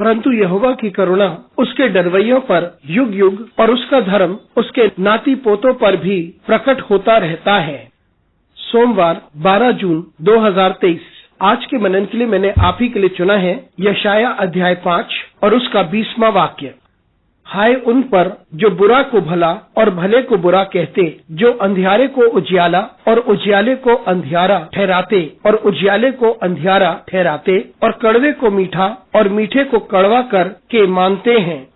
परंतु यहोवा की करुणा उसके डरवैयों पर युग युग और उसका धर्म उसके नाती पोतों पर भी प्रकट होता रहता है। सोमवार 12 जून 2023। आज के मनन के लिए मैंने आप ही के लिए चुना है यशाया अध्याय 5 और उसका 20वां वाक्य। हाय उन पर जो बुरा को भला और भले को बुरा कहते, जो अंधियारे को उजियाला और उजियाले को अंधियारा ठहराते और उजियाले को अंधियारा ठहराते और कड़वे को मीठा और मीठे को कड़वा कर के मानते हैं।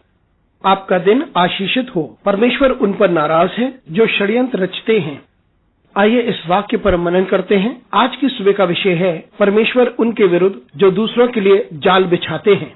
आपका दिन आशीषित हो। परमेश्वर उन पर नाराज है जो षड्यंत्र रचते हैं। आइए इस वाक्य पर मनन करते हैं। आज की सुबह का विषय है परमेश्वर उनके विरुद्ध जो दूसरों के लिए जाल बिछाते हैं।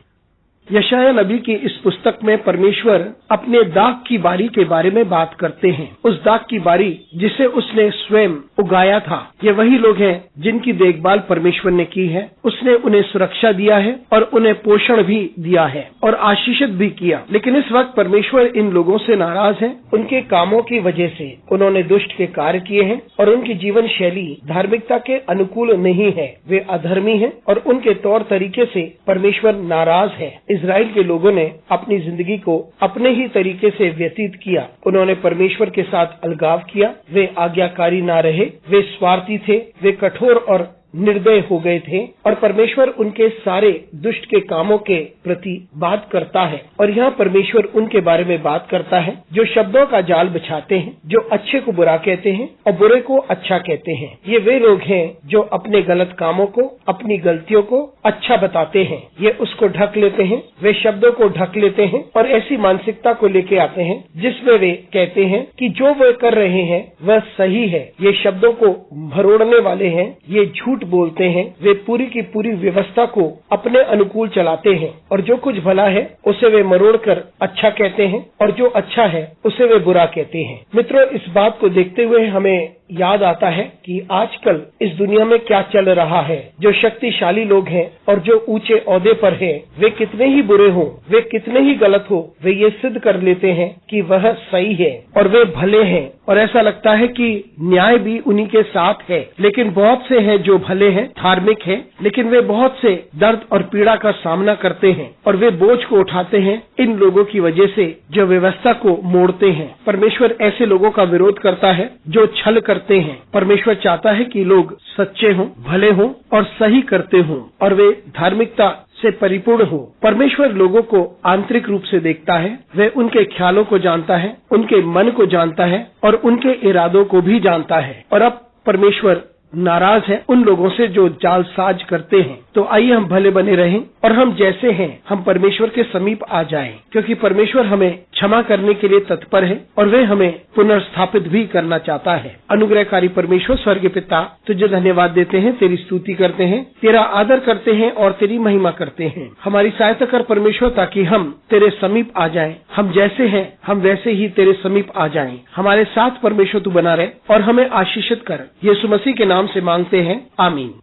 यशाया नबी की इस पुस्तक में परमेश्वर अपने दाख की बारी के बारे में बात करते हैं। उस दाख की बारी जिसे उसने स्वयं उगाया था। ये वही लोग हैं जिनकी देखभाल परमेश्वर ने की है। उसने उन्हें सुरक्षा दिया है और उन्हें पोषण भी दिया है और आशीषित भी किया। लेकिन इस वक्त परमेश्वर इन लोगों से नाराज है। उनके कामों की वजह से उन्होंने दुष्ट के कार्य किए हैं और उनकी जीवन शैली धार्मिकता के अनुकूल नहीं है। वे अधर्मी हैं और उनके तौर तरीके से परमेश्वर नाराज है। इजराइल के लोगों ने अपनी जिंदगी को अपने ही तरीके से व्यतीत किया। उन्होंने परमेश्वर के साथ अलगाव किया। वे आज्ञाकारी ना रहे। वे स्वार्थी थे। वे कठोर और निर्दय हो गए थे और परमेश्वर उनके सारे दुष्ट के कामों के प्रति बात करता है। और यहाँ परमेश्वर उनके बारे में बात करता है जो शब्दों का जाल बिछाते हैं, जो अच्छे को बुरा कहते हैं और बुरे को अच्छा कहते हैं। ये वे लोग हैं जो अपने गलत कामों को, अपनी गलतियों को अच्छा बताते हैं। ये उसको ढक लेते हैं। वे शब्दों को ढक लेते हैं और ऐसी मानसिकता को लेके आते हैं जिसमें वे कहते हैं कि जो वे कर रहे हैं वह सही है। ये शब्दों को भरोड़ने वाले हैं। ये झूठ बोलते हैं। वे पूरी की पूरी व्यवस्था को अपने अनुकूल चलाते हैं और जो कुछ भला है उसे वे मरोड़ कर अच्छा कहते हैं और जो अच्छा है उसे वे बुरा कहते हैं। मित्रों, इस बात को देखते हुए हमें याद आता है कि आजकल इस दुनिया में क्या चल रहा है। जो शक्तिशाली लोग हैं और जो ऊंचे ओहदे पर हैं, वे कितने ही बुरे हों, वे कितने ही गलत हो, वे ये सिद्ध कर लेते हैं कि वह सही है और वे भले हैं और ऐसा लगता है कि न्याय भी उन्हीं के साथ है। लेकिन बहुत से हैं जो भले हैं, धार्मिक हैं, लेकिन वे बहुत से दर्द और पीड़ा का सामना करते हैं और वे बोझ को उठाते हैं इन लोगों की वजह से जो व्यवस्था को मोड़ते हैं। परमेश्वर ऐसे लोगों का विरोध करता है जो छल करते हैं। परमेश्वर चाहता है कि लोग सच्चे हों, भले हों और सही करते हों और वे धार्मिकता से परिपूर्ण हो। परमेश्वर लोगों को आंतरिक रूप से देखता है। वे उनके ख्यालों को जानता है, उनके मन को जानता है और उनके इरादों को भी जानता है। और अब परमेश्वर नाराज है उन लोगों से जो जालसाज करते हैं। तो आइए हम भले बने रहें और हम जैसे हैं हम परमेश्वर के समीप आ जाएं, क्योंकि परमेश्वर हमें क्षमा करने के लिए तत्पर है और वे हमें पुनर्स्थापित भी करना चाहता है। अनुग्रहकारी परमेश्वर स्वर्गीय पिता, तुझे धन्यवाद देते हैं, तेरी स्तुति करते हैं, तेरा आदर करते हैं और तेरी महिमा करते हैं। हमारी सहायता कर परमेश्वर, ताकि हम तेरे समीप आ जाएं। हम जैसे हैं हम वैसे ही तेरे समीप आ जाएं। हमारे साथ परमेश्वर तू बना रहे और हमें आशीषित कर। यीशु मसीह के नाम से मांगते हैं, आमीन।